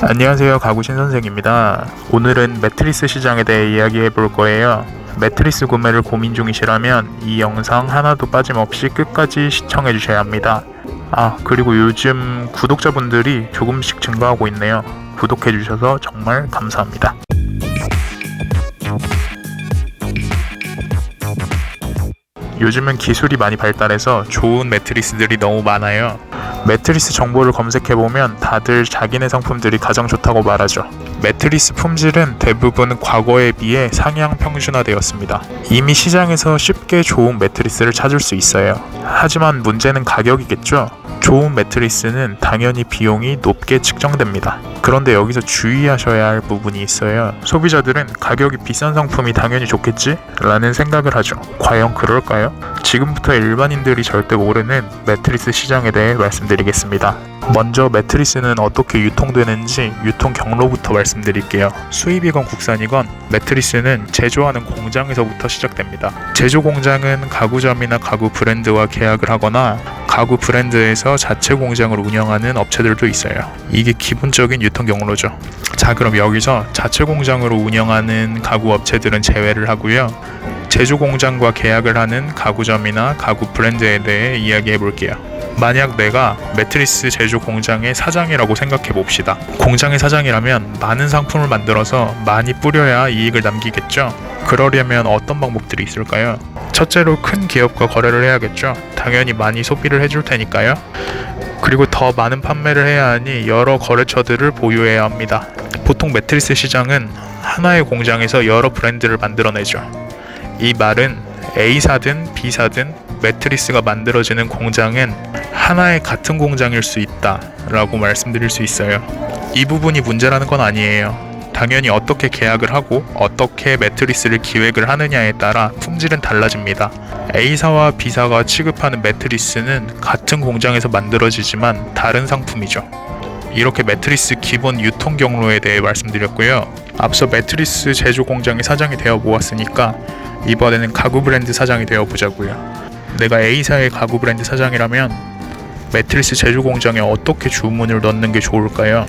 안녕하세요, 가구 신선생입니다. 오늘은 매트리스 시장에 대해 이야기해 볼 거예요. 매트리스 구매를 고민 중이시라면 이 영상 하나도 빠짐없이 끝까지 시청해 주셔야 합니다. 그리고 요즘 구독자분들이 조금씩 증가하고 있네요. 구독해 주셔서 정말 감사합니다. 요즘은 기술이 많이 발달해서 좋은 매트리스들이 너무 많아요. 매트리스 정보를 검색해보면 다들 자기네 상품들이 가장 좋다고 말하죠. 매트리스 품질은 대부분 과거에 비해 상향 평준화되었습니다. 이미 시장에서 쉽게 좋은 매트리스를 찾을 수 있어요. 하지만 문제는 가격이겠죠. 좋은 매트리스는 당연히 비용이 높게 측정됩니다. 그런데 여기서 주의하셔야 할 부분이 있어요. 소비자들은 가격이 비싼 상품이 당연히 좋겠지? 라는 생각을 하죠. 과연 그럴까요? 지금부터 일반인들이 절대 모르는 매트리스 시장에 대해 말씀드리겠습니다. 먼저 매트리스는 어떻게 유통되는지 유통 경로부터 말씀드릴게요. 수입이건 국산이건 매트리스는 제조하는 공장에서부터 시작됩니다. 제조 공장은 가구점이나 가구 브랜드와 계약을 하거나 가구 브랜드에서 자체 공장을 운영하는 업체들도 있어요. 이게 기본적인 유통 경로죠. 자, 그럼 여기서 자체 공장으로 운영하는 가구 업체들은 제외를 하고요. 제조 공장과 계약을 하는 가구점이나 가구 브랜드에 대해 이야기해 볼게요. 만약 내가 매트리스 제조 공장의 사장이라고 생각해 봅시다. 공장의 사장이라면 많은 상품을 만들어서 많이 뿌려야 이익을 남기겠죠? 그러려면 어떤 방법들이 있을까요? 첫째로 큰 기업과 거래를 해야겠죠? 당연히 많이 소비를 해줄 테니까요. 그리고 더 많은 판매를 해야 하니 여러 거래처들을 보유해야 합니다. 보통 매트리스 시장은 하나의 공장에서 여러 브랜드를 만들어내죠. 이 말은 A사든 B사든 매트리스가 만들어지는 공장은 하나의 같은 공장일 수 있다 라고 말씀드릴 수 있어요. 이 부분이 문제라는 건 아니에요. 당연히 어떻게 계약을 하고 어떻게 매트리스를 기획을 하느냐에 따라 품질은 달라집니다. A사와 B사가 취급하는 매트리스는 같은 공장에서 만들어지지만 다른 상품이죠. 이렇게 매트리스 기본 유통 경로에 대해 말씀드렸고요. 앞서 매트리스 제조 공장의 사장이 되어 보았으니까 이번에는 가구 브랜드 사장이 되어 보자고요. 내가 A사의 가구 브랜드 사장이라면 매트리스 제조 공장에 어떻게 주문을 넣는 게 좋을까요?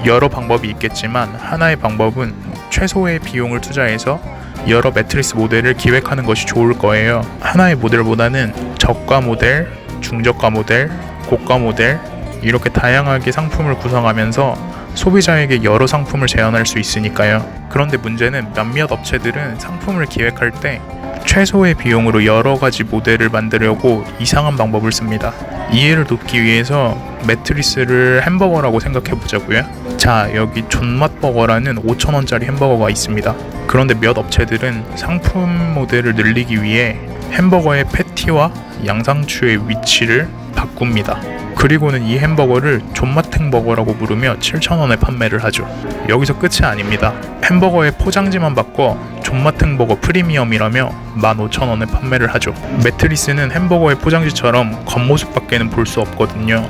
여러 방법이 있겠지만 하나의 방법은 최소의 비용을 투자해서 여러 매트리스 모델을 기획하는 것이 좋을 거예요. 하나의 모델보다는 저가 모델, 중저가 모델, 고가 모델 이렇게 다양하게 상품을 구성하면서 소비자에게 여러 상품을 제안할 수 있으니까요. 그런데 문제는 몇몇 업체들은 상품을 기획할 때 최소의 비용으로 여러 가지 모델을 만들려고 이상한 방법을 씁니다. 이해를 돕기 위해서 매트리스를 햄버거라고 생각해 보자고요. 자, 여기 존맛버거라는 5,000원짜리 햄버거가 있습니다. 그런데 몇 업체들은 상품 모델을 늘리기 위해 햄버거의 패티와 양상추의 위치를 바꿉니다. 그리고는 이 햄버거를 존맛탱버거라고 부르며 7,000원에 판매를 하죠. 여기서 끝이 아닙니다. 햄버거의 포장지만 바꿔 존맛탱버거 프리미엄이라며 15,000원에 판매를 하죠. 매트리스는 햄버거의 포장지처럼 겉모습밖에는 볼 수 없거든요.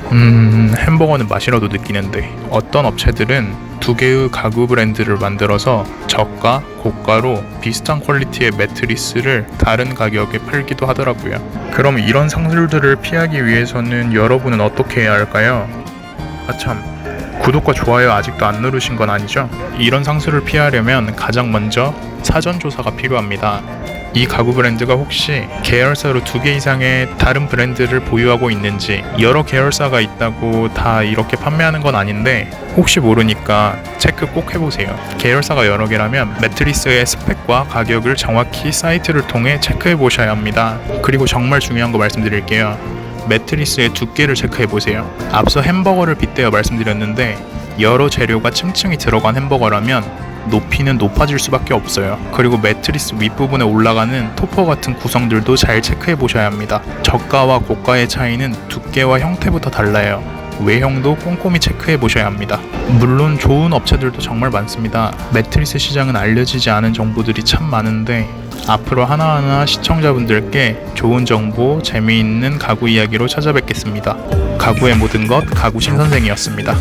햄버거는 맛이라도 느끼는데 어떤 업체들은 두 개의 가구 브랜드를 만들어서 저가, 고가로 비슷한 퀄리티의 매트리스를 다른 가격에 팔기도 하더라고요. 그럼 이런 상술들을 피하기 위해서는 여러분은 어떻게 해야 할까요? 구독과 좋아요 아직도 안 누르신 건 아니죠? 이런 상술을 피하려면 가장 먼저 사전조사가 필요합니다. 이 가구 브랜드가 혹시 계열사로 2개 이상의 다른 브랜드를 보유하고 있는지, 여러 계열사가 있다고 다 이렇게 판매하는 건 아닌데 혹시 모르니까 체크 꼭 해보세요. 계열사가 여러 개라면 매트리스의 스펙과 가격을 정확히 사이트를 통해 체크해 보셔야 합니다. 그리고 정말 중요한 거 말씀드릴게요. 매트리스의 두께를 체크해 보세요. 앞서 햄버거를 빗대어 말씀드렸는데 여러 재료가 층층이 들어간 햄버거라면 높이는 높아질 수밖에 없어요. 그리고 매트리스 윗부분에 올라가는 토퍼 같은 구성들도 잘 체크해 보셔야 합니다. 저가와 고가의 차이는 두께와 형태부터 달라요. 외형도 꼼꼼히 체크해 보셔야 합니다. 물론 좋은 업체들도 정말 많습니다. 매트리스 시장은 알려지지 않은 정보들이 참 많은데 앞으로 하나하나 시청자분들께 좋은 정보, 재미있는 가구 이야기로 찾아뵙겠습니다. 가구의 모든 것, 가구 신선생이었습니다.